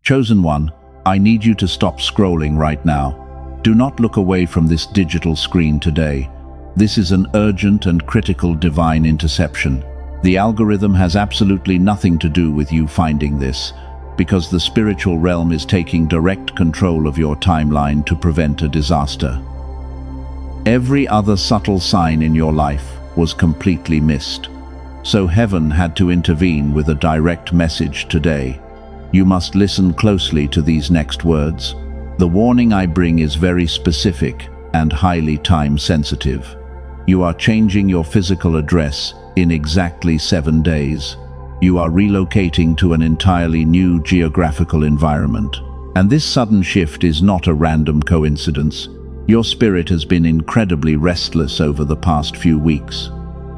Chosen one, I need you to stop scrolling right now. Do not look away from this digital screen today. This is an urgent and critical divine interception. The algorithm has absolutely nothing to do with you finding this, because the spiritual realm is taking direct control of your timeline to prevent a disaster. Every other subtle sign in your life was completely missed. So heaven had to intervene with a direct message today. You must listen closely to these next words. The warning I bring is very specific and highly time-sensitive. You are changing your physical address in exactly 7 days. You are relocating to an entirely new geographical environment. And this sudden shift is not a random coincidence. Your spirit has been incredibly restless over the past few weeks.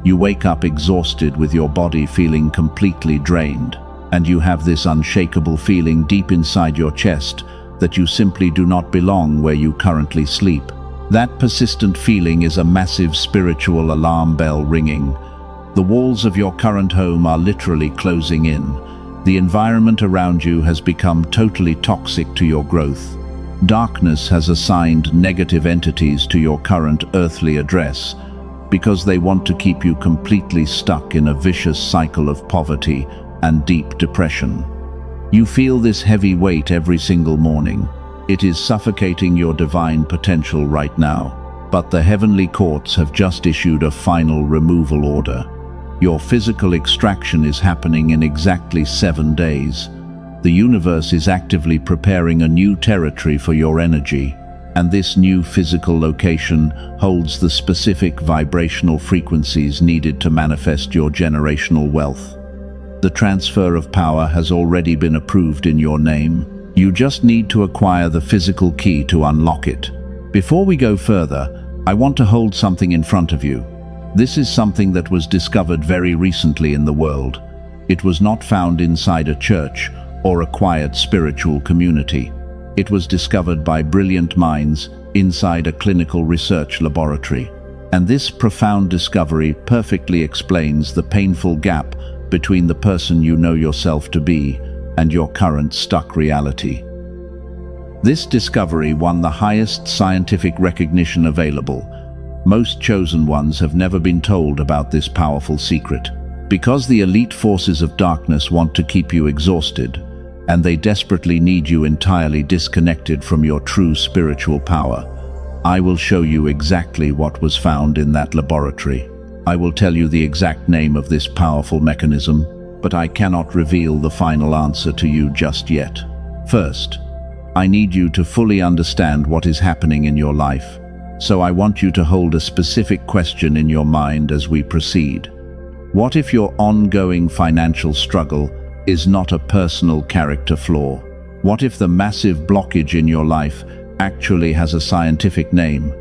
You wake up exhausted with your body feeling completely drained, and you have this unshakable feeling deep inside your chest that you simply do not belong where you currently sleep. That persistent feeling is a massive spiritual alarm bell ringing. The walls of your current home are literally closing in. The environment around you has become totally toxic to your growth. Darkness has assigned negative entities to your current earthly address because they want to keep you completely stuck in a vicious cycle of poverty and deep depression. You feel this heavy weight every single morning. It is suffocating your divine potential right now. But the heavenly courts have just issued a final removal order. Your physical extraction is happening in exactly 7 days. The universe is actively preparing a new territory for your energy, and this new physical location holds the specific vibrational frequencies needed to manifest your generational wealth. The transfer of power has already been approved in your name. You just need to acquire the physical key to unlock it. Before we go further, I want to hold something in front of you. This is something that was discovered very recently in the world. It was not found inside a church or a quiet spiritual community. It was discovered by brilliant minds inside a clinical research laboratory. And this profound discovery perfectly explains the painful gap between the person you know yourself to be and your current stuck reality. This discovery won the highest scientific recognition available. Most chosen ones have never been told about this powerful secret. Because the elite forces of darkness want to keep you exhausted, and they desperately need you entirely disconnected from your true spiritual power, I will show you exactly what was found in that laboratory. I will tell you the exact name of this powerful mechanism, but I cannot reveal the final answer to you just yet. First, I need you to fully understand what is happening in your life, so I want you to hold a specific question in your mind as we proceed. What if your ongoing financial struggle is not a personal character flaw? What if the massive blockage in your life actually has a scientific name?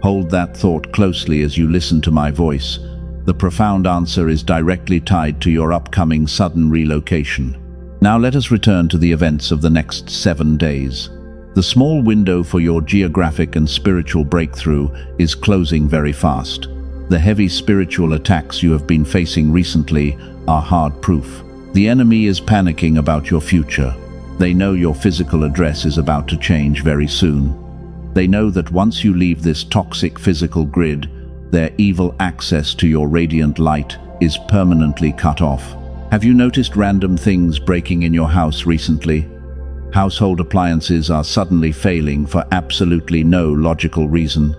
Hold that thought closely as you listen to my voice. The profound answer is directly tied to your upcoming sudden relocation. Now let us return to the events of the next 7 days. The small window for your geographic and spiritual breakthrough is closing very fast. The heavy spiritual attacks you have been facing recently are hard proof. The enemy is panicking about your future. They know your physical address is about to change very soon. They know that once you leave this toxic physical grid, their evil access to your radiant light is permanently cut off. Have you noticed random things breaking in your house recently? Household appliances are suddenly failing for absolutely no logical reason.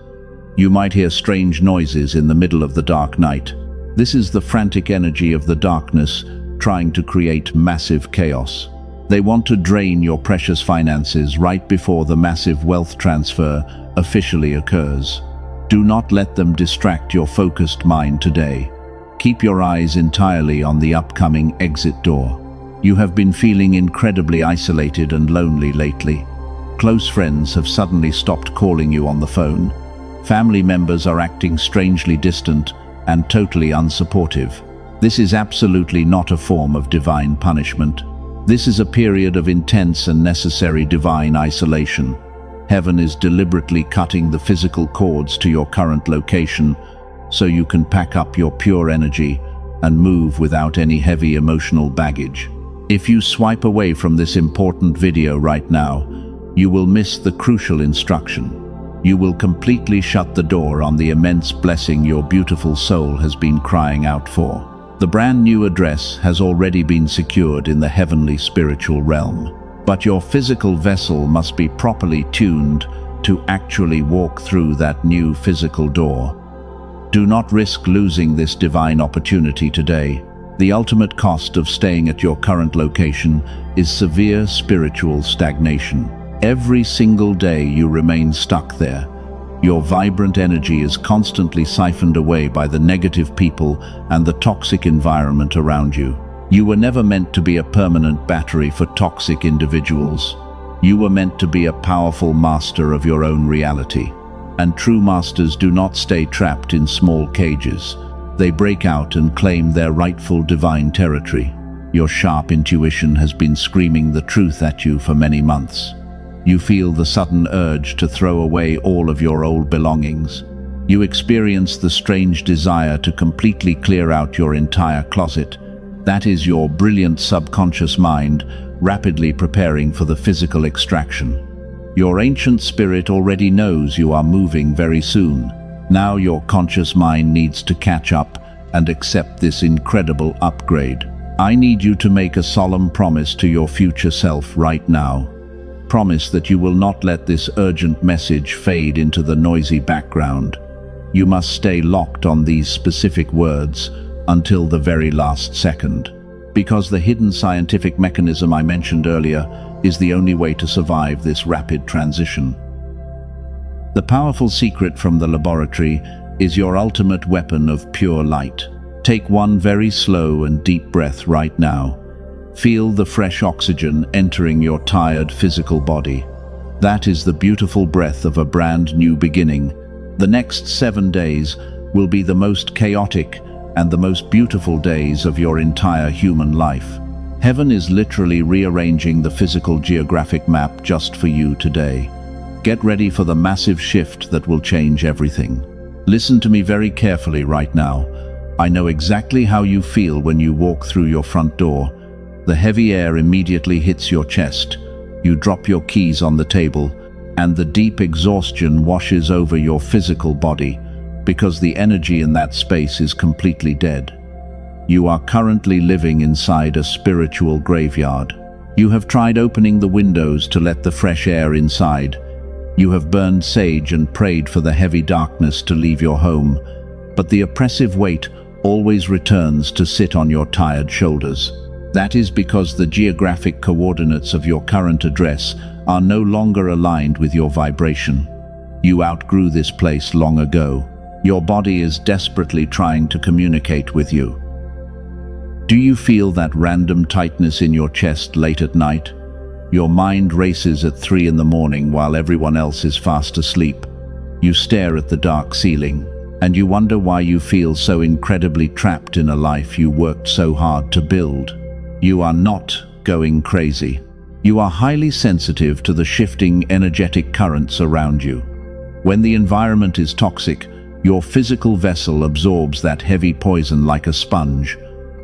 You might hear strange noises in the middle of the dark night. This is the frantic energy of the darkness trying to create massive chaos. They want to drain your precious finances right before the massive wealth transfer officially occurs. Do not let them distract your focused mind today. Keep your eyes entirely on the upcoming exit door. You have been feeling incredibly isolated and lonely lately. Close friends have suddenly stopped calling you on the phone. Family members are acting strangely distant and totally unsupportive. This is absolutely not a form of divine punishment. This is a period of intense and necessary divine isolation. Heaven is deliberately cutting the physical cords to your current location so you can pack up your pure energy and move without any heavy emotional baggage. If you swipe away from this important video right now, you will miss the crucial instruction. You will completely shut the door on the immense blessing your beautiful soul has been crying out for. The brand new address has already been secured in the heavenly spiritual realm, but your physical vessel must be properly tuned to actually walk through that new physical door. Do not risk losing this divine opportunity today. The ultimate cost of staying at your current location is severe spiritual stagnation. Every single day you remain stuck there. Your vibrant energy is constantly siphoned away by the negative people and the toxic environment around you. You were never meant to be a permanent battery for toxic individuals. You were meant to be a powerful master of your own reality. And true masters do not stay trapped in small cages. They break out and claim their rightful divine territory. Your sharp intuition has been screaming the truth at you for many months. You feel the sudden urge to throw away all of your old belongings. You experience the strange desire to completely clear out your entire closet. That is your brilliant subconscious mind rapidly preparing for the physical extraction. Your ancient spirit already knows you are moving very soon. Now your conscious mind needs to catch up and accept this incredible upgrade. I need you to make a solemn promise to your future self right now. Promise that you will not let this urgent message fade into the noisy background. You must stay locked on these specific words until the very last second, because the hidden scientific mechanism I mentioned earlier is the only way to survive this rapid transition. The powerful secret from the laboratory is your ultimate weapon of pure light. Take one very slow and deep breath right now. Feel the fresh oxygen entering your tired physical body. That is the beautiful breath of a brand new beginning. The next 7 days will be the most chaotic and the most beautiful days of your entire human life. Heaven is literally rearranging the physical geographic map just for you today. Get ready for the massive shift that will change everything. Listen to me very carefully right now. I know exactly how you feel when you walk through your front door. The heavy air immediately hits your chest. You drop your keys on the table, and the deep exhaustion washes over your physical body because the energy in that space is completely dead. You are currently living inside a spiritual graveyard. You have tried opening the windows to let the fresh air inside. You have burned sage and prayed for the heavy darkness to leave your home, but the oppressive weight always returns to sit on your tired shoulders. That is because the geographic coordinates of your current address are no longer aligned with your vibration. You outgrew this place long ago. Your body is desperately trying to communicate with you. Do you feel that random tightness in your chest late at night? Your mind races at 3 in the morning while everyone else is fast asleep. You stare at the dark ceiling, and you wonder why you feel so incredibly trapped in a life you worked so hard to build. You are not going crazy. You are highly sensitive to the shifting energetic currents around you. When the environment is toxic, your physical vessel absorbs that heavy poison like a sponge.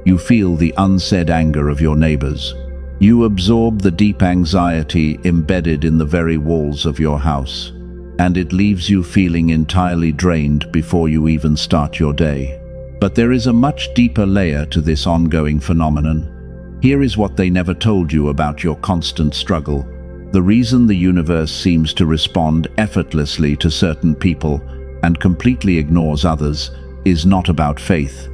You feel the unsaid anger of your neighbors. You absorb the deep anxiety embedded in the very walls of your house, and it leaves you feeling entirely drained before you even start your day. But there is a much deeper layer to this ongoing phenomenon. Here is what they never told you about your constant struggle. The reason the universe seems to respond effortlessly to certain people and completely ignores others is not about faith.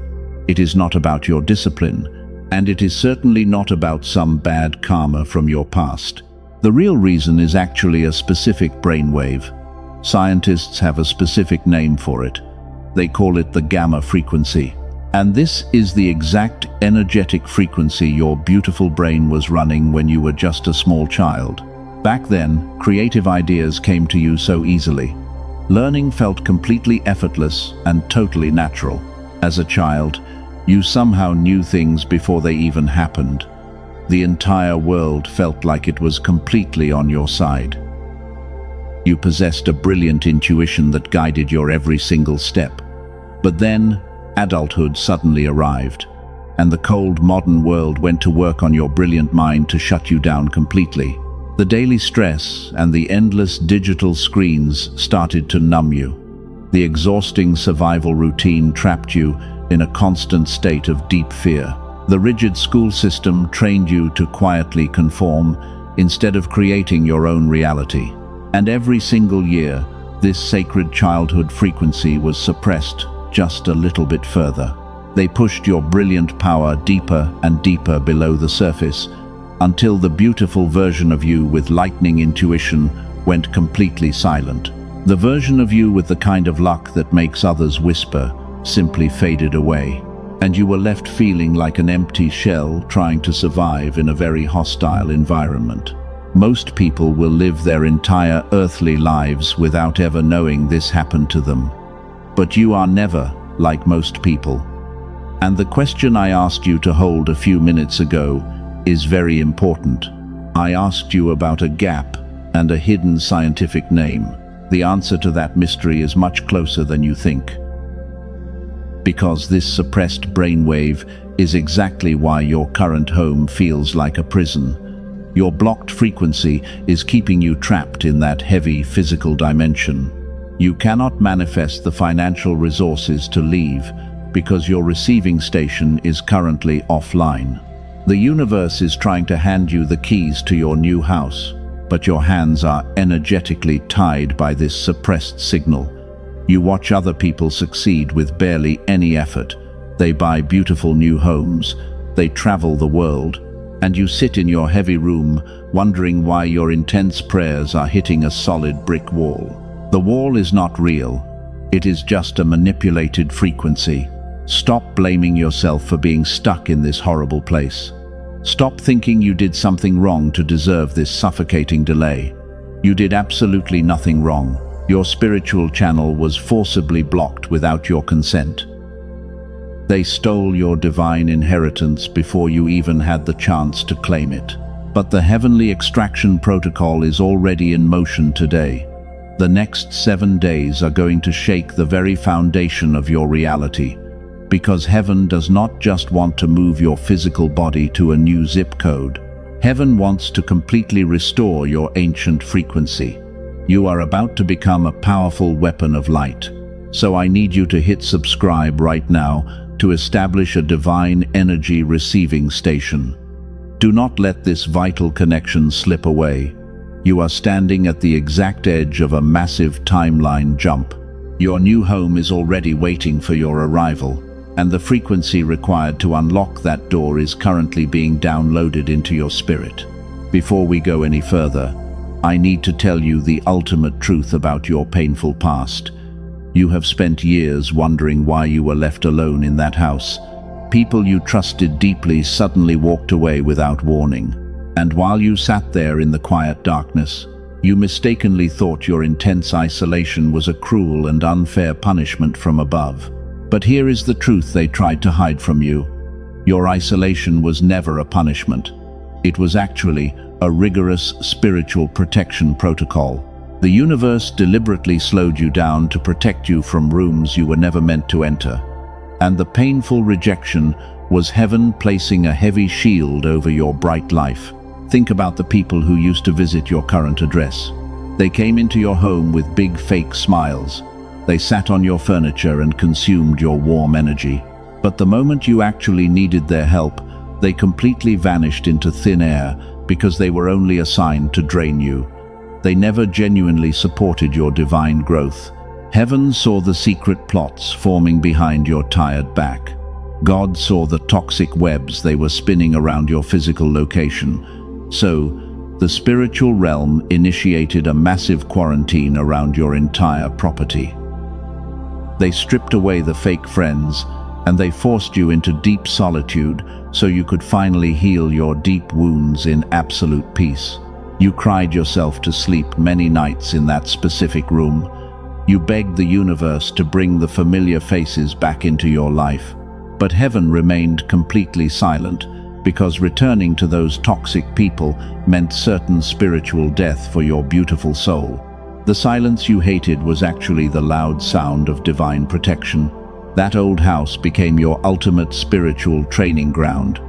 It is not about your discipline, and it is certainly not about some bad karma from your past. The real reason is actually a specific brainwave. Scientists have a specific name for it. They call it the gamma frequency. And this is the exact energetic frequency your beautiful brain was running when you were just a small child. Back then, creative ideas came to you so easily. Learning felt completely effortless and totally natural. As a child, you somehow knew things before they even happened. The entire world felt like it was completely on your side. You possessed a brilliant intuition that guided your every single step. But then, adulthood suddenly arrived. and the cold modern world went to work on your brilliant mind to shut you down completely. The daily stress and the endless digital screens started to numb you. The exhausting survival routine trapped you in a constant state of deep fear. The rigid school system trained you to quietly conform instead of creating your own reality. And every single year, this sacred childhood frequency was suppressed just a little bit further. They pushed your brilliant power deeper and deeper below the surface until the beautiful version of you with lightning intuition went completely silent. The version of you with the kind of luck that makes others whisper simply faded away, and you were left feeling like an empty shell trying to survive in a very hostile environment. Most people will live their entire earthly lives without ever knowing this happened to them. But you are never like most people. And the question I asked you to hold a few minutes ago is very important. I asked you about a gap and a hidden scientific name. The answer to that mystery is much closer than you think. Because this suppressed brainwave is exactly why your current home feels like a prison. Your blocked frequency is keeping you trapped in that heavy physical dimension. You cannot manifest the financial resources to leave because your receiving station is currently offline. The universe is trying to hand you the keys to your new house, but your hands are energetically tied by this suppressed signal. You watch other people succeed with barely any effort. They buy beautiful new homes, they travel the world, and you sit in your heavy room wondering why your intense prayers are hitting a solid brick wall. The wall is not real. It is just a manipulated frequency. Stop blaming yourself for being stuck in this horrible place. Stop thinking you did something wrong to deserve this suffocating delay. You did absolutely nothing wrong. Your spiritual channel was forcibly blocked without your consent. They stole your divine inheritance before you even had the chance to claim it. But the heavenly extraction protocol is already in motion today. The next 7 days are going to shake the very foundation of your reality. Because heaven does not just want to move your physical body to a new zip code. Heaven wants to completely restore your ancient frequency. You are about to become a powerful weapon of light. So I need you to hit subscribe right now to establish a divine energy receiving station. Do not let this vital connection slip away. You are standing at the exact edge of a massive timeline jump. Your new home is already waiting for your arrival, and the frequency required to unlock that door is currently being downloaded into your spirit. Before we go any further, I need to tell you the ultimate truth about your painful past. You have spent years wondering why you were left alone in that house. People you trusted deeply suddenly walked away without warning. And while you sat there in the quiet darkness, you mistakenly thought your intense isolation was a cruel and unfair punishment from above. But here is the truth they tried to hide from you. Your isolation was never a punishment. It was actually a rigorous spiritual protection protocol. The universe deliberately slowed you down to protect you from rooms you were never meant to enter. And the painful rejection was heaven placing a heavy shield over your bright life. Think about the people who used to visit your current address. They came into your home with big fake smiles. They sat on your furniture and consumed your warm energy. But the moment you actually needed their help, they completely vanished into thin air because they were only assigned to drain you. They never genuinely supported your divine growth. Heaven saw the secret plots forming behind your tired back. God saw the toxic webs they were spinning around your physical location. So, the spiritual realm initiated a massive quarantine around your entire property. They stripped away the fake friends, and they forced you into deep solitude so you could finally heal your deep wounds in absolute peace. You cried yourself to sleep many nights in that specific room. You begged the universe to bring the familiar faces back into your life. But heaven remained completely silent, because returning to those toxic people meant certain spiritual death for your beautiful soul. The silence you hated was actually the loud sound of divine protection. That old house became your ultimate spiritual training ground.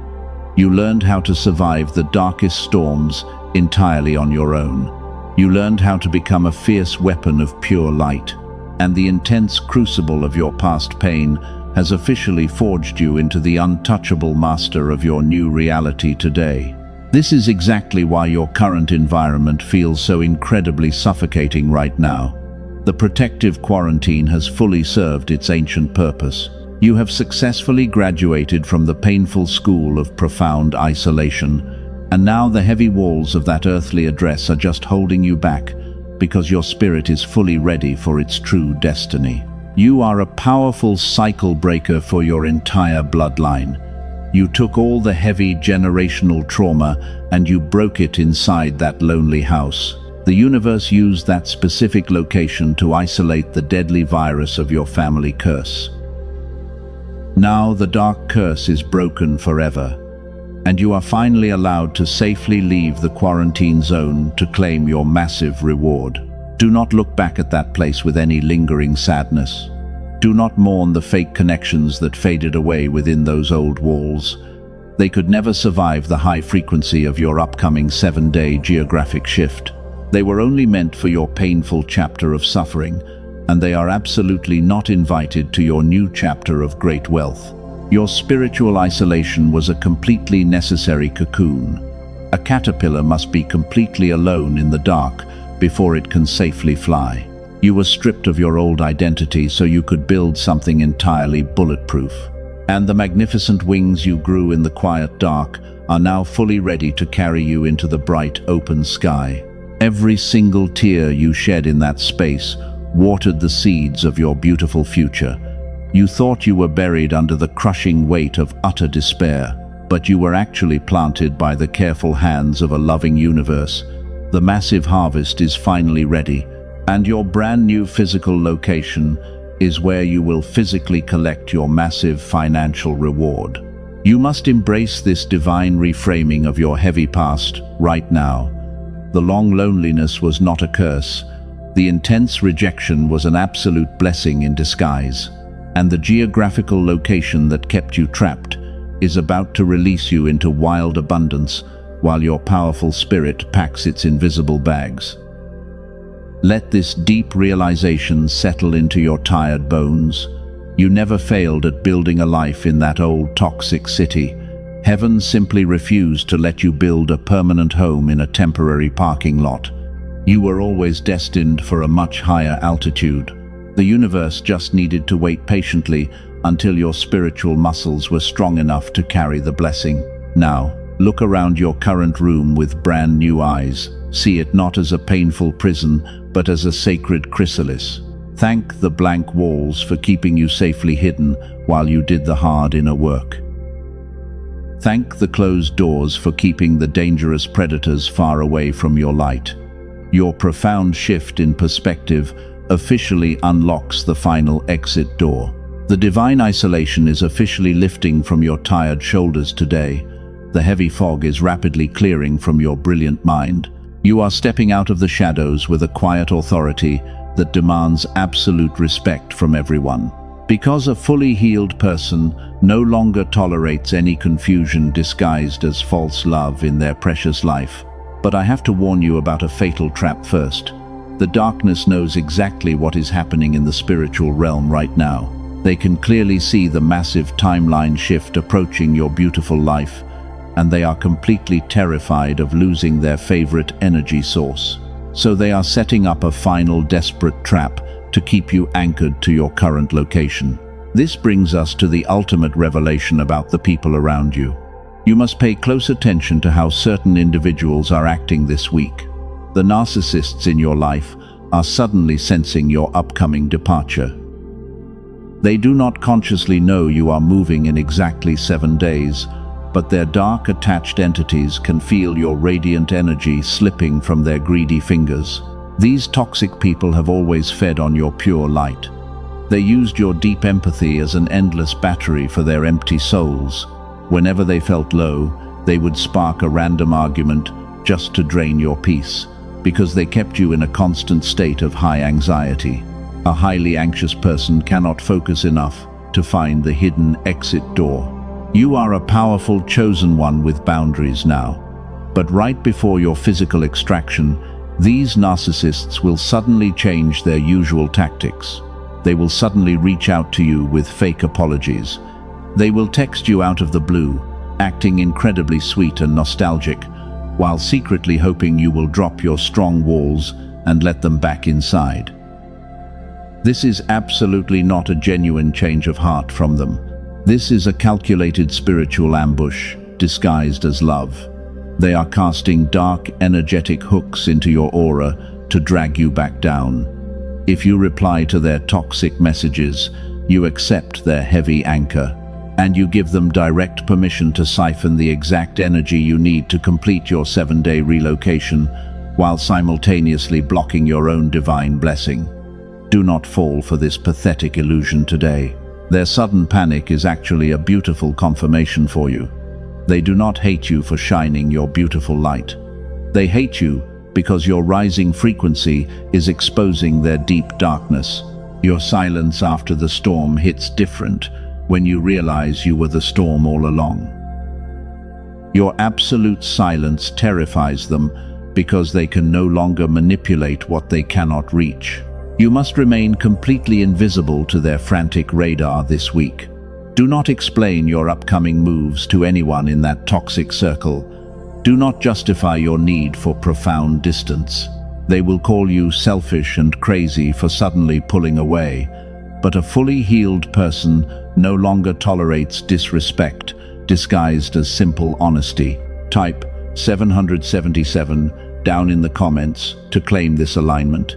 You learned how to survive the darkest storms entirely on your own. You learned how to become a fierce weapon of pure light, and the intense crucible of your past pain has officially forged you into the untouchable master of your new reality today. This is exactly why your current environment feels so incredibly suffocating right now. The protective quarantine has fully served its ancient purpose. You have successfully graduated from the painful school of profound isolation, and now the heavy walls of that earthly address are just holding you back because your spirit is fully ready for its true destiny. You are a powerful cycle breaker for your entire bloodline. You took all the heavy generational trauma and you broke it inside that lonely house. The universe used that specific location to isolate the deadly virus of your family curse. Now the dark curse is broken forever, and you are finally allowed to safely leave the quarantine zone to claim your massive reward. Do not look back at that place with any lingering sadness. Do not mourn the fake connections that faded away within those old walls. They could never survive the high frequency of your upcoming 7-day geographic shift. They were only meant for your painful chapter of suffering, and they are absolutely not invited to your new chapter of great wealth. Your spiritual isolation was a completely necessary cocoon. A caterpillar must be completely alone in the dark before it can safely fly. You were stripped of your old identity so you could build something entirely bulletproof. And the magnificent wings you grew in the quiet dark are now fully ready to carry you into the bright open sky. Every single tear you shed in that space watered the seeds of your beautiful future. You thought you were buried under the crushing weight of utter despair, but you were actually planted by the careful hands of a loving universe. The massive harvest is finally ready, and your brand new physical location is where you will physically collect your massive financial reward. You must embrace this divine reframing of your heavy past right now. The long loneliness was not a curse. The intense rejection was an absolute blessing in disguise. And the geographical location that kept you trapped is about to release you into wild abundance while your powerful spirit packs its invisible bags. Let this deep realization settle into your tired bones. You never failed at building a life in that old toxic city. Heaven simply refused to let you build a permanent home in a temporary parking lot. You were always destined for a much higher altitude. The universe just needed to wait patiently until your spiritual muscles were strong enough to carry the blessing. Now, look around your current room with brand new eyes. See it not as a painful prison, but as a sacred chrysalis. Thank the blank walls for keeping you safely hidden while you did the hard inner work. Thank the closed doors for keeping the dangerous predators far away from your light. Your profound shift in perspective officially unlocks the final exit door. The divine isolation is officially lifting from your tired shoulders today. The heavy fog is rapidly clearing from your brilliant mind. You are stepping out of the shadows with a quiet authority that demands absolute respect from everyone. Because a fully healed person no longer tolerates any confusion disguised as false love in their precious life. But I have to warn you about a fatal trap first. The darkness knows exactly what is happening in the spiritual realm right now. They can clearly see the massive timeline shift approaching your beautiful life, and they are completely terrified of losing their favorite energy source. So they are setting up a final desperate trap to keep you anchored to your current location. This brings us to the ultimate revelation about the people around you. You must pay close attention to how certain individuals are acting this week. The narcissists in your life are suddenly sensing your upcoming departure. They do not consciously know you are moving in exactly 7 days, but their dark attached entities can feel your radiant energy slipping from their greedy fingers. These toxic people have always fed on your pure light. They used your deep empathy as an endless battery for their empty souls. Whenever they felt low, they would spark a random argument just to drain your peace, because they kept you in a constant state of high anxiety. A highly anxious person cannot focus enough to find the hidden exit door. You are a powerful chosen one with boundaries now. But right before your physical extraction, these narcissists will suddenly change their usual tactics. They will suddenly reach out to you with fake apologies. They will text you out of the blue, acting incredibly sweet and nostalgic, while secretly hoping you will drop your strong walls and let them back inside. This is absolutely not a genuine change of heart from them. This is a calculated spiritual ambush, disguised as love. They are casting dark, energetic hooks into your aura to drag you back down. If you reply to their toxic messages, you accept their heavy anchor, and you give them direct permission to siphon the exact energy you need to complete your 7-day relocation, while simultaneously blocking your own divine blessing. Do not fall for this pathetic illusion today. Their sudden panic is actually a beautiful confirmation for you. They do not hate you for shining your beautiful light. They hate you because your rising frequency is exposing their deep darkness. Your silence after the storm hits different when you realize you were the storm all along. Your absolute silence terrifies them because they can no longer manipulate what they cannot reach. You must remain completely invisible to their frantic radar this week. Do not explain your upcoming moves to anyone in that toxic circle. Do not justify your need for profound distance. They will call you selfish and crazy for suddenly pulling away, but a fully healed person no longer tolerates disrespect disguised as simple honesty. Type 777 down in the comments to claim this alignment.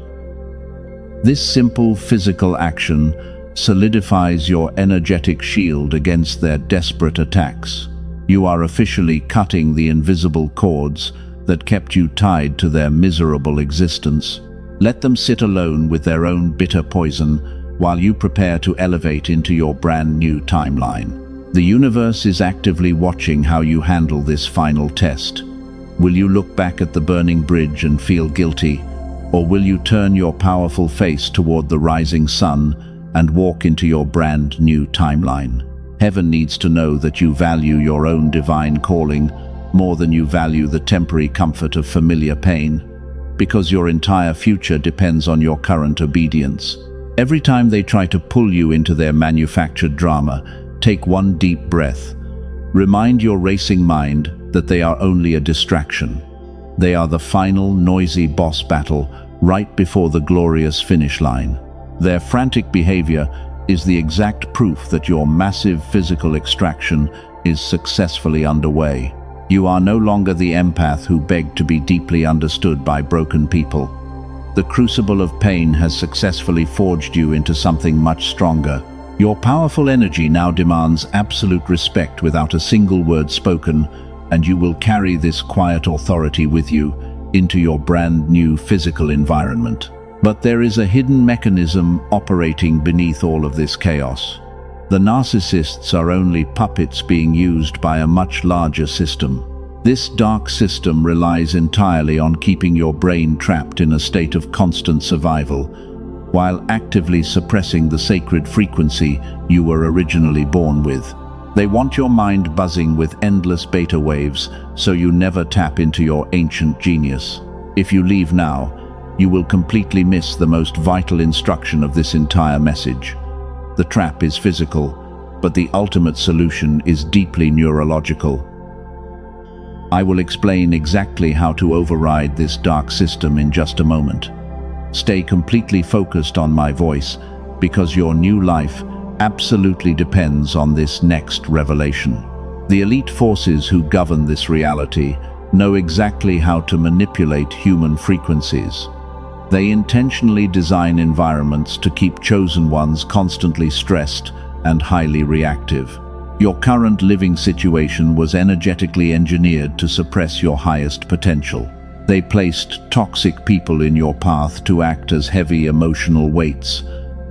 This simple physical action solidifies your energetic shield against their desperate attacks. You are officially cutting the invisible cords that kept you tied to their miserable existence. Let them sit alone with their own bitter poison while you prepare to elevate into your brand new timeline. The universe is actively watching how you handle this final test. Will you look back at the burning bridge and feel guilty, or will you turn your powerful face toward the rising sun and walk into your brand new timeline? Heaven needs to know that you value your own divine calling more than you value the temporary comfort of familiar pain, because your entire future depends on your current obedience. Every time they try to pull you into their manufactured drama, take one deep breath. Remind your racing mind that they are only a distraction. They are the final, noisy boss battle right before the glorious finish line. Their frantic behavior is the exact proof that your massive physical extraction is successfully underway. You are no longer the empath who begged to be deeply understood by broken people. The crucible of pain has successfully forged you into something much stronger. Your powerful energy now demands absolute respect without a single word spoken, and you will carry this quiet authority with you into your brand new physical environment. But there is a hidden mechanism operating beneath all of this chaos. The narcissists are only puppets being used by a much larger system. This dark system relies entirely on keeping your brain trapped in a state of constant survival, while actively suppressing the sacred frequency you were originally born with. They want your mind buzzing with endless beta waves so you never tap into your ancient genius. If you leave now, you will completely miss the most vital instruction of this entire message. The trap is physical, but the ultimate solution is deeply neurological. I will explain exactly how to override this dark system in just a moment. Stay completely focused on my voice, because your new life absolutely depends on this next revelation. The elite forces who govern this reality know exactly how to manipulate human frequencies. They intentionally design environments to keep chosen ones constantly stressed and highly reactive. Your current living situation was energetically engineered to suppress your highest potential. They placed toxic people in your path to act as heavy emotional weights,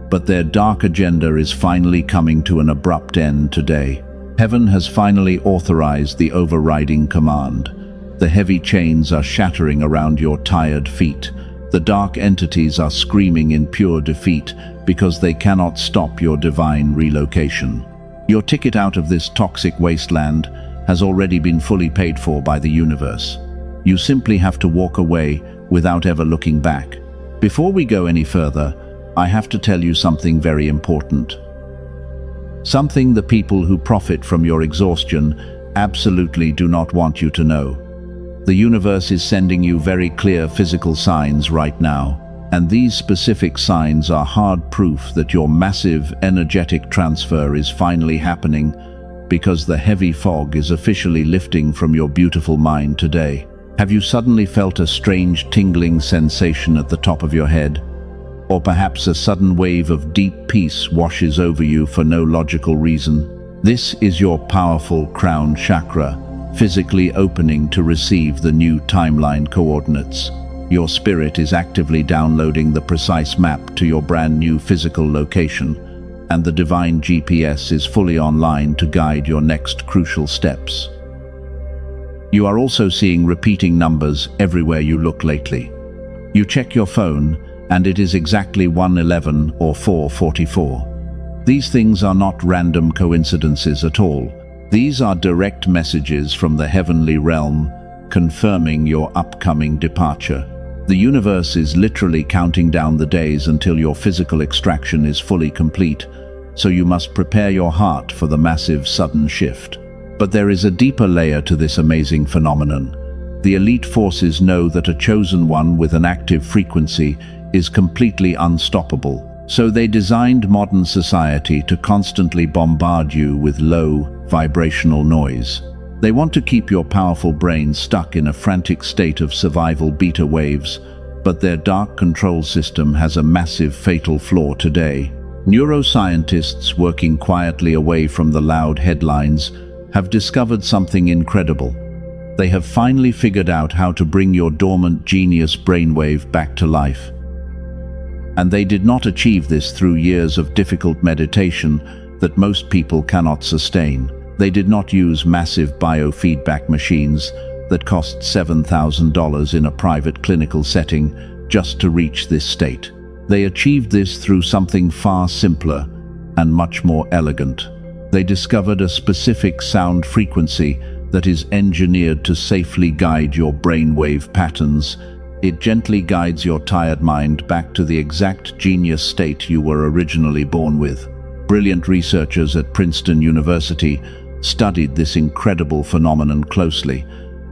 but their dark agenda is finally coming to an abrupt end today. Heaven has finally authorized the overriding command. The heavy chains are shattering around your tired feet, The dark entities are screaming in pure defeat because they cannot stop your divine relocation. Your ticket out of this toxic wasteland has already been fully paid for by the universe. You simply have to walk away without ever looking back. Before we go any further, I have to tell you something very important. Something the people who profit from your exhaustion absolutely do not want you to know. The universe is sending you very clear physical signs right now, and these specific signs are hard proof that your massive energetic transfer is finally happening, because the heavy fog is officially lifting from your beautiful mind today. Have you suddenly felt a strange tingling sensation at the top of your head? Or perhaps a sudden wave of deep peace washes over you for no logical reason? This is your powerful crown chakra, physically opening to receive the new timeline coordinates. Your spirit is actively downloading the precise map to your brand new physical location, and the divine GPS is fully online to guide your next crucial steps. You are also seeing repeating numbers everywhere you look lately. You check your phone, and it is exactly 111 or 444. These things are not random coincidences at all. These are direct messages from the heavenly realm, confirming your upcoming departure. The universe is literally counting down the days until your physical extraction is fully complete, so you must prepare your heart for the massive sudden shift. But there is a deeper layer to this amazing phenomenon. The elite forces know that a chosen one with an active frequency is completely unstoppable, so they designed modern society to constantly bombard you with low, vibrational noise. They want to keep your powerful brain stuck in a frantic state of survival beta waves, but their dark control system has a massive fatal flaw today. Neuroscientists working quietly away from the loud headlines have discovered something incredible. They have finally figured out how to bring your dormant genius brainwave back to life. And they did not achieve this through years of difficult meditation that most people cannot sustain. They did not use massive biofeedback machines that cost $7,000 in a private clinical setting just to reach this state. They achieved this through something far simpler and much more elegant. They discovered a specific sound frequency that is engineered to safely guide your brainwave patterns. It gently guides your tired mind back to the exact genius state you were originally born with. Brilliant researchers at Princeton University studied this incredible phenomenon closely,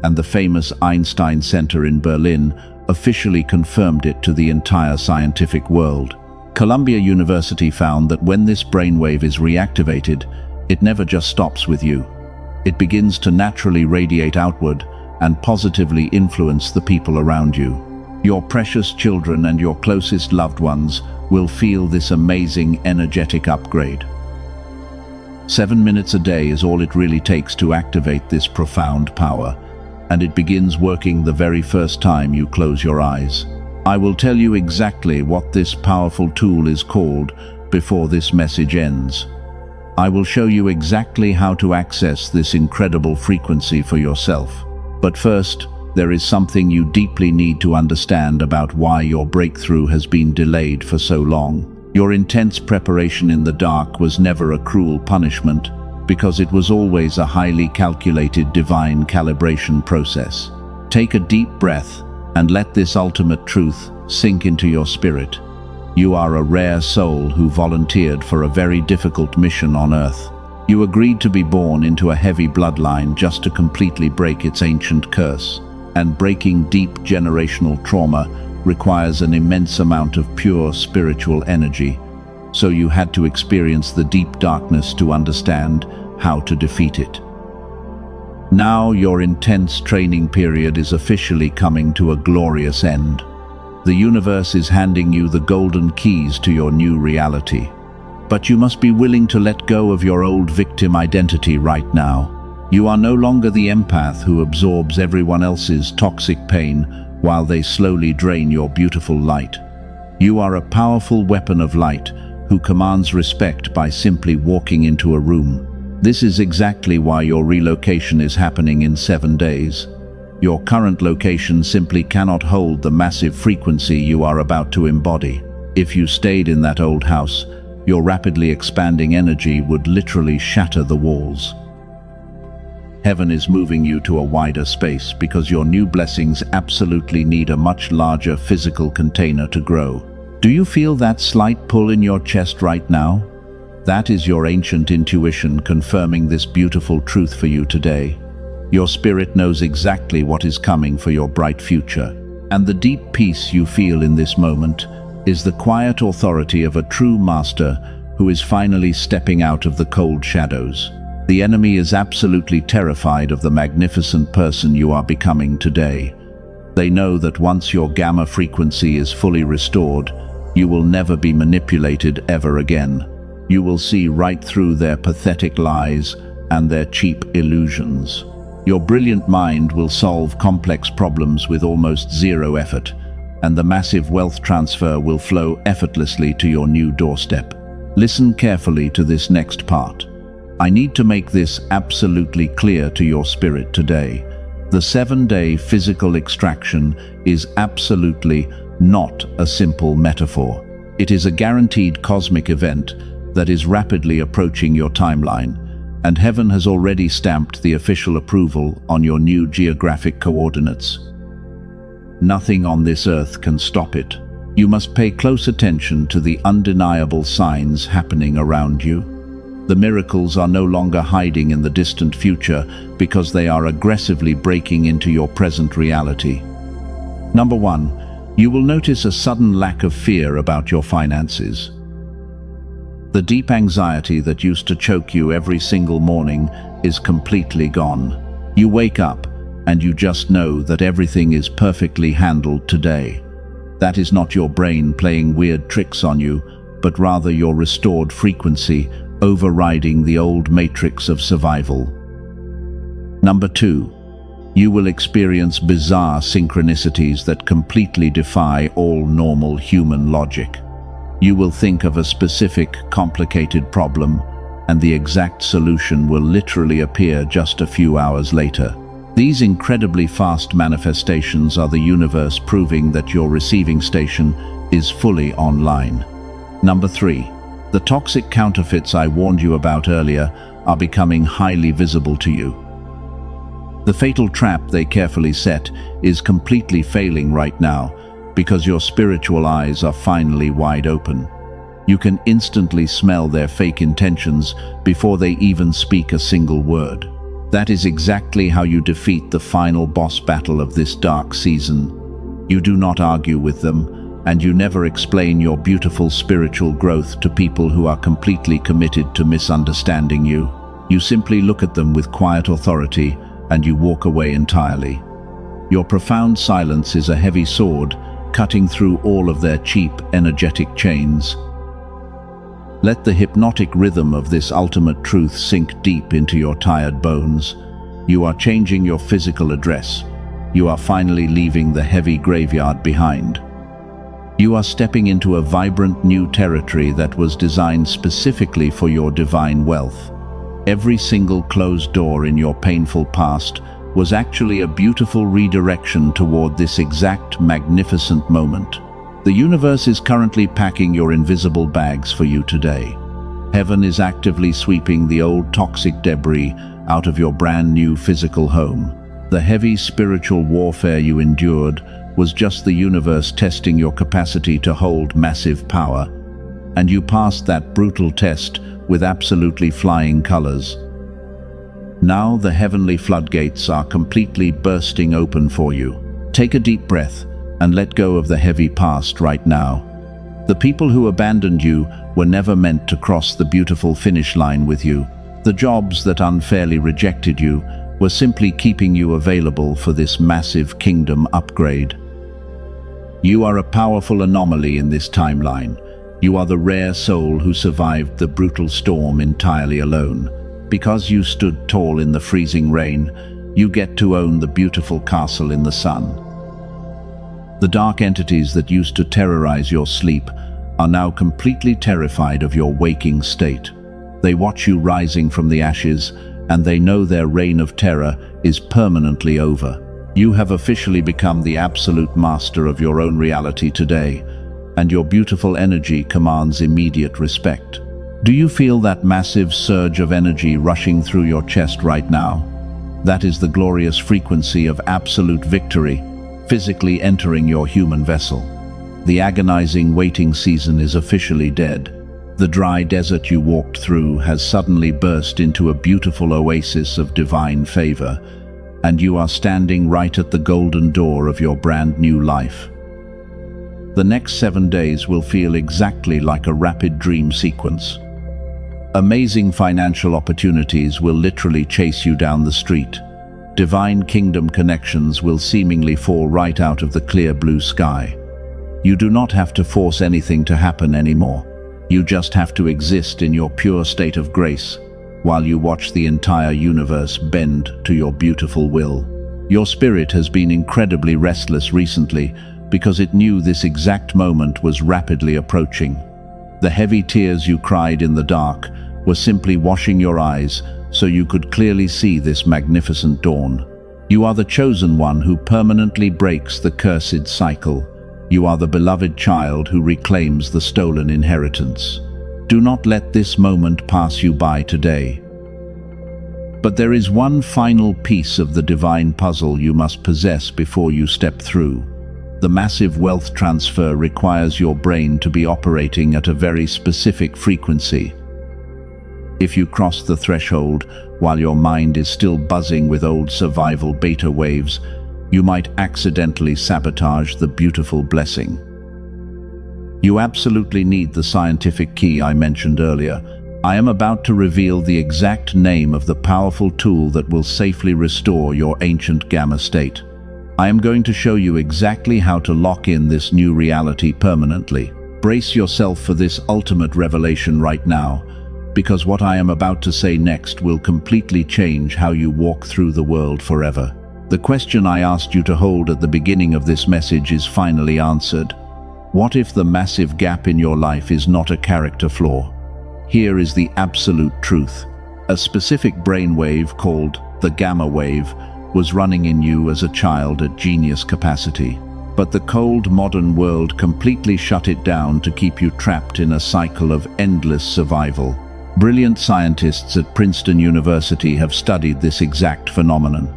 and the famous Einstein Center in Berlin officially confirmed it to the entire scientific world. Columbia University found that when this brainwave is reactivated, it never just stops with you. It begins to naturally radiate outward and positively influence the people around you. Your precious children and your closest loved ones will feel this amazing energetic upgrade. 7 minutes a day is all it really takes to activate this profound power, and it begins working the very first time you close your eyes. I will tell you exactly what this powerful tool is called before this message ends. I will show you exactly how to access this incredible frequency for yourself. But first, there is something you deeply need to understand about why your breakthrough has been delayed for so long. Your intense preparation in the dark was never a cruel punishment, because it was always a highly calculated divine calibration process. Take a deep breath and let this ultimate truth sink into your spirit. You are a rare soul who volunteered for a very difficult mission on Earth. You agreed to be born into a heavy bloodline just to completely break its ancient curse. And breaking deep generational trauma requires an immense amount of pure spiritual energy. So you had to experience the deep darkness to understand how to defeat it. Now your intense training period is officially coming to a glorious end. The universe is handing you the golden keys to your new reality. But you must be willing to let go of your old victim identity right now. You are no longer the empath who absorbs everyone else's toxic pain while they slowly drain your beautiful light. You are a powerful weapon of light who commands respect by simply walking into a room. This is exactly why your relocation is happening in 7 days. Your current location simply cannot hold the massive frequency you are about to embody. If you stayed in that old house, your rapidly expanding energy would literally shatter the walls. Heaven is moving you to a wider space because your new blessings absolutely need a much larger physical container to grow. Do you feel that slight pull in your chest right now? That is your ancient intuition confirming this beautiful truth for you today. Your spirit knows exactly what is coming for your bright future. And the deep peace you feel in this moment is the quiet authority of a true master who is finally stepping out of the cold shadows. The enemy is absolutely terrified of the magnificent person you are becoming today. They know that once your gamma frequency is fully restored, you will never be manipulated ever again. You will see right through their pathetic lies and their cheap illusions. Your brilliant mind will solve complex problems with almost zero effort, and the massive wealth transfer will flow effortlessly to your new doorstep. Listen carefully to this next part. I need to make this absolutely clear to your spirit today. The 7-day physical extraction is absolutely not a simple metaphor. It is a guaranteed cosmic event that is rapidly approaching your timeline, and heaven has already stamped the official approval on your new geographic coordinates. Nothing on this earth can stop it. You must pay close attention to the undeniable signs happening around you. The miracles are no longer hiding in the distant future because they are aggressively breaking into your present reality. Number 1, you will notice a sudden lack of fear about your finances. The deep anxiety that used to choke you every single morning is completely gone. You wake up and you just know that everything is perfectly handled today. That is not your brain playing weird tricks on you, but rather your restored frequency overriding the old matrix of survival. Number 2, you will experience bizarre synchronicities that completely defy all normal human logic. You will think of a specific, complicated problem, and the exact solution will literally appear just a few hours later. These incredibly fast manifestations are the universe proving that your receiving station is fully online. Number 3, the toxic counterfeits I warned you about earlier are becoming highly visible to you. The fatal trap they carefully set is completely failing right now because your spiritual eyes are finally wide open. You can instantly smell their fake intentions before they even speak a single word. That is exactly how you defeat the final boss battle of this dark season. You do not argue with them, and you never explain your beautiful spiritual growth to people who are completely committed to misunderstanding you. You simply look at them with quiet authority and you walk away entirely. Your profound silence is a heavy sword, cutting through all of their cheap, energetic chains. Let the hypnotic rhythm of this ultimate truth sink deep into your tired bones. You are changing your physical address. You are finally leaving the heavy graveyard behind. You are stepping into a vibrant new territory that was designed specifically for your divine wealth. Every single closed door in your painful past was actually a beautiful redirection toward this exact magnificent moment. The universe is currently packing your invisible bags for you today. Heaven is actively sweeping the old toxic debris out of your brand new physical home. The heavy spiritual warfare you endured was just the universe testing your capacity to hold massive power, and you passed that brutal test with absolutely flying colors. Now the heavenly floodgates are completely bursting open for you. Take a deep breath and let go of the heavy past right now. The people who abandoned you were never meant to cross the beautiful finish line with you. The jobs that unfairly rejected you were simply keeping you available for this massive kingdom upgrade. You are a powerful anomaly in this timeline. You are the rare soul who survived the brutal storm entirely alone. Because you stood tall in the freezing rain, you get to own the beautiful castle in the sun. The dark entities that used to terrorize your sleep are now completely terrified of your waking state. They watch you rising from the ashes, and they know their reign of terror is permanently over. You have officially become the absolute master of your own reality today, and your beautiful energy commands immediate respect. Do you feel that massive surge of energy rushing through your chest right now? That is the glorious frequency of absolute victory, physically entering your human vessel. The agonizing waiting season is officially dead. The dry desert you walked through has suddenly burst into a beautiful oasis of divine favor, and you are standing right at the golden door of your brand new life. The next 7 days will feel exactly like a rapid dream sequence. Amazing financial opportunities will literally chase you down the street. Divine kingdom connections will seemingly fall right out of the clear blue sky. You do not have to force anything to happen anymore. You just have to exist in your pure state of grace, while you watch the entire universe bend to your beautiful will. Your spirit has been incredibly restless recently because it knew this exact moment was rapidly approaching. The heavy tears you cried in the dark were simply washing your eyes so you could clearly see this magnificent dawn. You are the chosen one who permanently breaks the cursed cycle. You are the beloved child who reclaims the stolen inheritance. Do not let this moment pass you by today. But there is one final piece of the divine puzzle you must possess before you step through. The massive wealth transfer requires your brain to be operating at a very specific frequency. If you cross the threshold while your mind is still buzzing with old survival beta waves, you might accidentally sabotage the beautiful blessing. You absolutely need the scientific key I mentioned earlier. I am about to reveal the exact name of the powerful tool that will safely restore your ancient gamma state. I am going to show you exactly how to lock in this new reality permanently. Brace yourself for this ultimate revelation right now, because what I am about to say next will completely change how you walk through the world forever. The question I asked you to hold at the beginning of this message is finally answered. What if the massive gap in your life is not a character flaw? Here is the absolute truth. A specific brainwave called the gamma wave was running in you as a child at genius capacity. But the cold modern world completely shut it down to keep you trapped in a cycle of endless survival. Brilliant scientists at Princeton University have studied this exact phenomenon.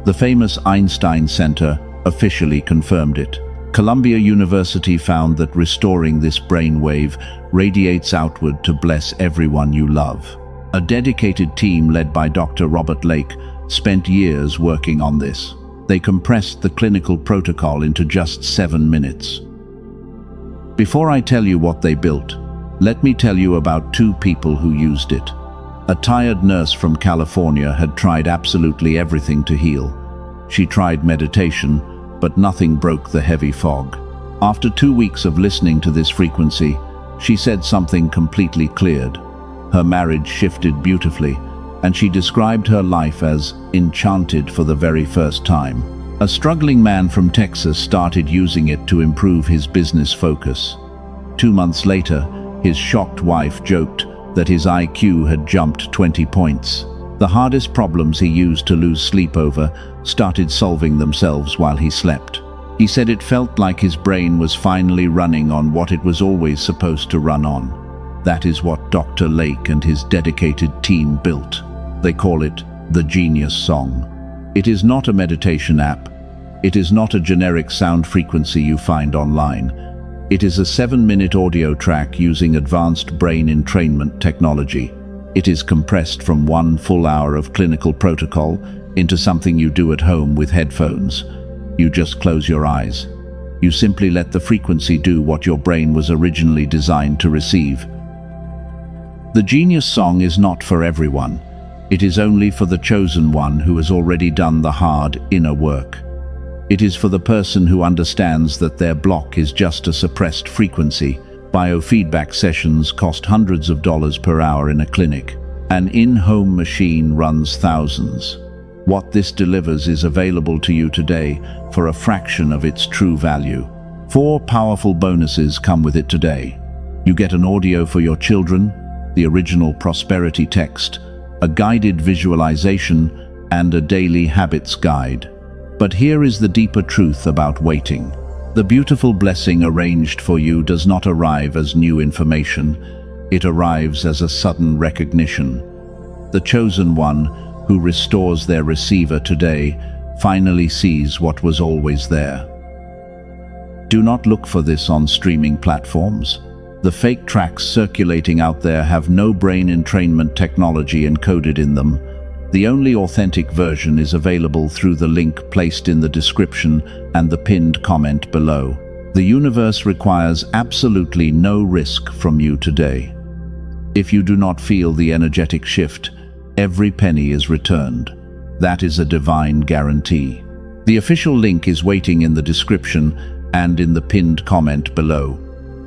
The famous Einstein Center officially confirmed it. Columbia University found that restoring this brainwave radiates outward to bless everyone you love. A dedicated team led by Dr. Robert Lake spent years working on this. They compressed the clinical protocol into just 7 minutes. Before I tell you what they built, let me tell you about 2 people who used it. A tired nurse from California had tried absolutely everything to heal. She tried meditation, but nothing broke the heavy fog. After 2 weeks of listening to this frequency, she said something completely cleared. Her marriage shifted beautifully, and she described her life as enchanted for the very first time. A struggling man from Texas started using it to improve his business focus. 2 months later, his shocked wife joked that his IQ had jumped 20 points. The hardest problems he used to lose sleep over started solving themselves while he slept. He said it felt like his brain was finally running on what it was always supposed to run on. That is what Dr. Lake and his dedicated team built. They call it the Genius Song. It is not a meditation app. It is not a generic sound frequency you find online. It is a 7-minute audio track using advanced brain entrainment technology. It is compressed from 1 full hour of clinical protocol into something you do at home with headphones. You just close your eyes. You simply let the frequency do what your brain was originally designed to receive. The Genius Song is not for everyone. It is only for the chosen one who has already done the hard inner work. It is for the person who understands that their block is just a suppressed frequency. Biofeedback sessions cost hundreds of dollars per hour in a clinic. An in-home machine runs thousands. What this delivers is available to you today for a fraction of its true value. 4 powerful bonuses come with it today. You get an audio for your children, the original prosperity text, a guided visualization, and a daily habits guide. But here is the deeper truth about waiting. The beautiful blessing arranged for you does not arrive as new information. It arrives as a sudden recognition. The chosen one, who restores their receiver today, finally sees what was always there. Do not look for this on streaming platforms. The fake tracks circulating out there have no brain entrainment technology encoded in them. The only authentic version is available through the link placed in the description and the pinned comment below. The universe requires absolutely no risk from you today. If you do not feel the energetic shift, every penny is returned. That is a divine guarantee. The official link is waiting in the description and in the pinned comment below.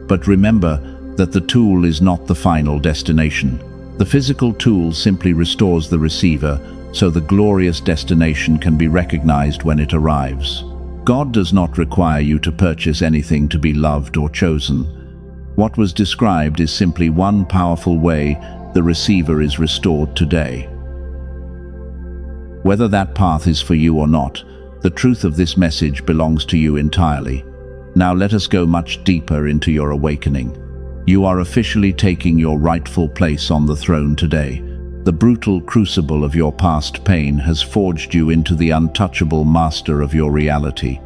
But remember that the tool is not the final destination. The physical tool simply restores the receiver so the glorious destination can be recognized when it arrives. God does not require you to purchase anything to be loved or chosen. What was described is simply one powerful way the receiver is restored today. Whether that path is for you or not, the truth of this message belongs to you entirely. Now let us go much deeper into your awakening. You are officially taking your rightful place on the throne today. The brutal crucible of your past pain has forged you into the untouchable master of your reality.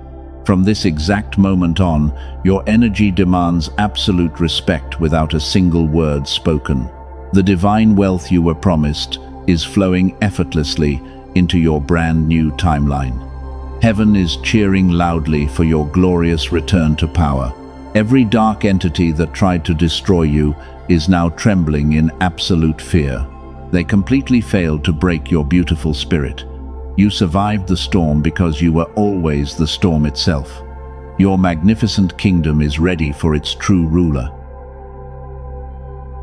From this exact moment on, your energy demands absolute respect without a single word spoken. The divine wealth you were promised is flowing effortlessly into your brand new timeline. Heaven is cheering loudly for your glorious return to power. Every dark entity that tried to destroy you is now trembling in absolute fear. They completely failed to break your beautiful spirit. You survived the storm because you were always the storm itself. Your magnificent kingdom is ready for its true ruler.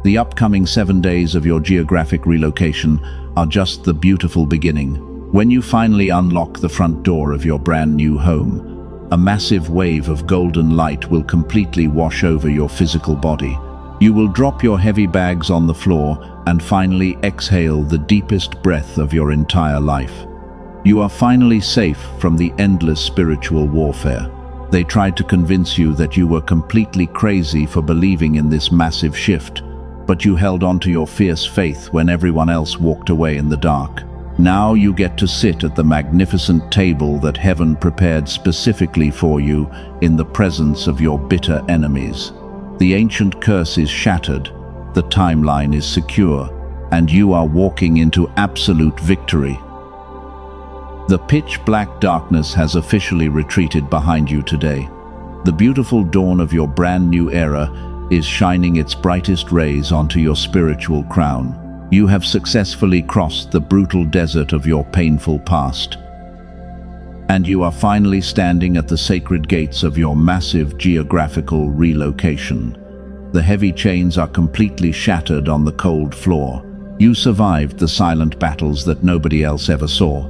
The upcoming 7 days of your geographic relocation are just the beautiful beginning. When you finally unlock the front door of your brand new home, a massive wave of golden light will completely wash over your physical body. You will drop your heavy bags on the floor and finally exhale the deepest breath of your entire life. You are finally safe from the endless spiritual warfare. They tried to convince you that you were completely crazy for believing in this massive shift, but you held on to your fierce faith when everyone else walked away in the dark. Now you get to sit at the magnificent table that heaven prepared specifically for you in the presence of your bitter enemies. The ancient curse is shattered, the timeline is secure, and you are walking into absolute victory. The pitch-black darkness has officially retreated behind you today. The beautiful dawn of your brand new era is shining its brightest rays onto your spiritual crown. You have successfully crossed the brutal desert of your painful past. And you are finally standing at the sacred gates of your massive geographical relocation. The heavy chains are completely shattered on the cold floor. You survived the silent battles that nobody else ever saw.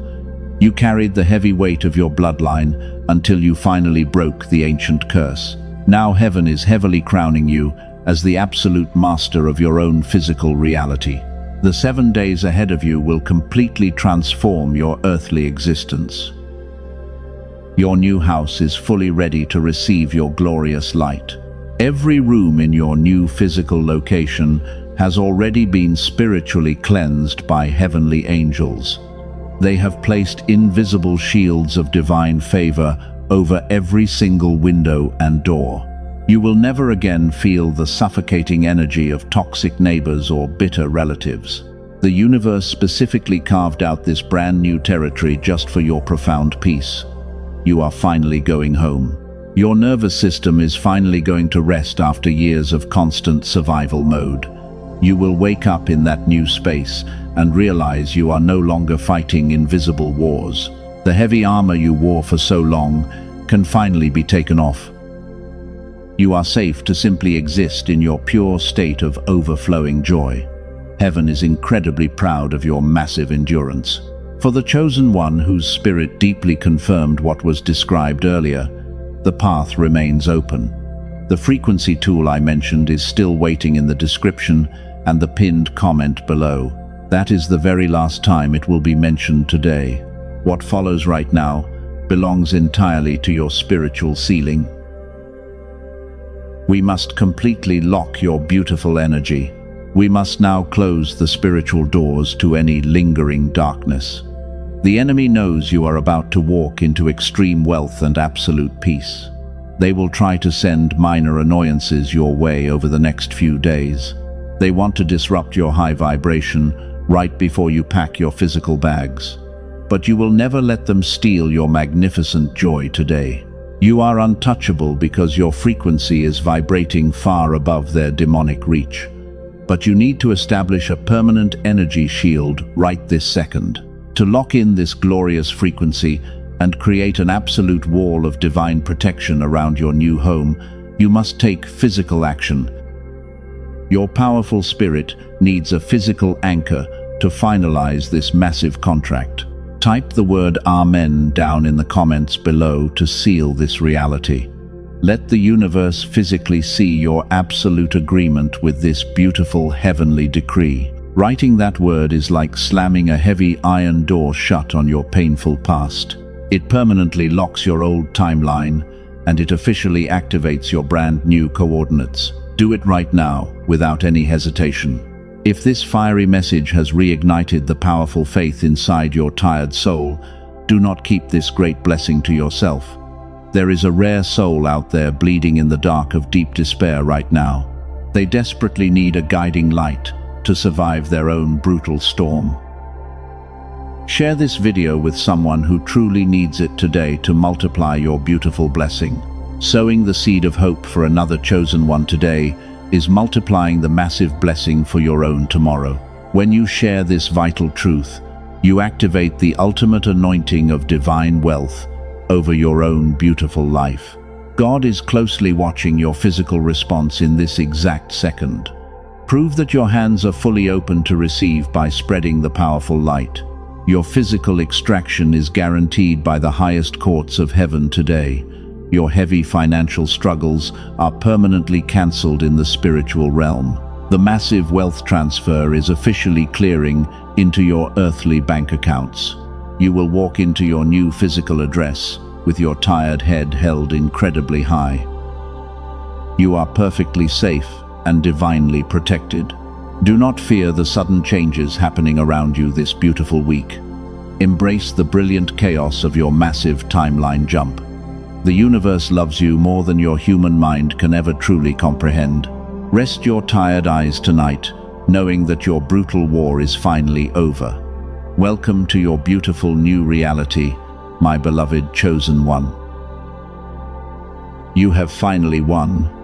You carried the heavy weight of your bloodline until you finally broke the ancient curse. Now heaven is heavily crowning you as the absolute master of your own physical reality. The 7 days ahead of you will completely transform your earthly existence. Your new house is fully ready to receive your glorious light. Every room in your new physical location has already been spiritually cleansed by heavenly angels. They have placed invisible shields of divine favor over every single window and door. You will never again feel the suffocating energy of toxic neighbors or bitter relatives. The universe specifically carved out this brand new territory just for your profound peace. You are finally going home. Your nervous system is finally going to rest after years of constant survival mode. You will wake up in that new space and realize you are no longer fighting invisible wars. The heavy armor you wore for so long can finally be taken off. You are safe to simply exist in your pure state of overflowing joy. Heaven is incredibly proud of your massive endurance. For the chosen one whose spirit deeply confirmed what was described earlier, the path remains open. The frequency tool I mentioned is still waiting in the description and the pinned comment below. That is the very last time it will be mentioned today. What follows right now belongs entirely to your spiritual ceiling. We must completely lock your beautiful energy. We must now close the spiritual doors to any lingering darkness. The enemy knows you are about to walk into extreme wealth and absolute peace. They will try to send minor annoyances your way over the next few days. They want to disrupt your high vibration right before you pack your physical bags. But you will never let them steal your magnificent joy today. You are untouchable because your frequency is vibrating far above their demonic reach. But you need to establish a permanent energy shield right this second. To lock in this glorious frequency and create an absolute wall of divine protection around your new home, you must take physical action. Your powerful spirit needs a physical anchor to finalize this massive contract. Type the word Amen down in the comments below to seal this reality. Let the universe physically see your absolute agreement with this beautiful heavenly decree. Writing that word is like slamming a heavy iron door shut on your painful past. It permanently locks your old timeline, and it officially activates your brand new coordinates. Do it right now, without any hesitation. If this fiery message has reignited the powerful faith inside your tired soul, do not keep this great blessing to yourself. There is a rare soul out there bleeding in the dark of deep despair right now. They desperately need a guiding light to survive their own brutal storm. Share this video with someone who truly needs it today to multiply your beautiful blessing. Sowing the seed of hope for another chosen one today is multiplying the massive blessing for your own tomorrow. When you share this vital truth, you activate the ultimate anointing of divine wealth over your own beautiful life. God is closely watching your physical response in this exact second. Prove that your hands are fully open to receive by spreading the powerful light. Your physical extraction is guaranteed by the highest courts of heaven today. Your heavy financial struggles are permanently cancelled in the spiritual realm. The massive wealth transfer is officially clearing into your earthly bank accounts. You will walk into your new physical address with your tired head held incredibly high. You are perfectly safe and divinely protected. Do not fear the sudden changes happening around you this beautiful week. Embrace the brilliant chaos of your massive timeline jump. The universe loves you more than your human mind can ever truly comprehend. Rest your tired eyes tonight, knowing that your brutal war is finally over. Welcome to your beautiful new reality, my beloved chosen one. You have finally won.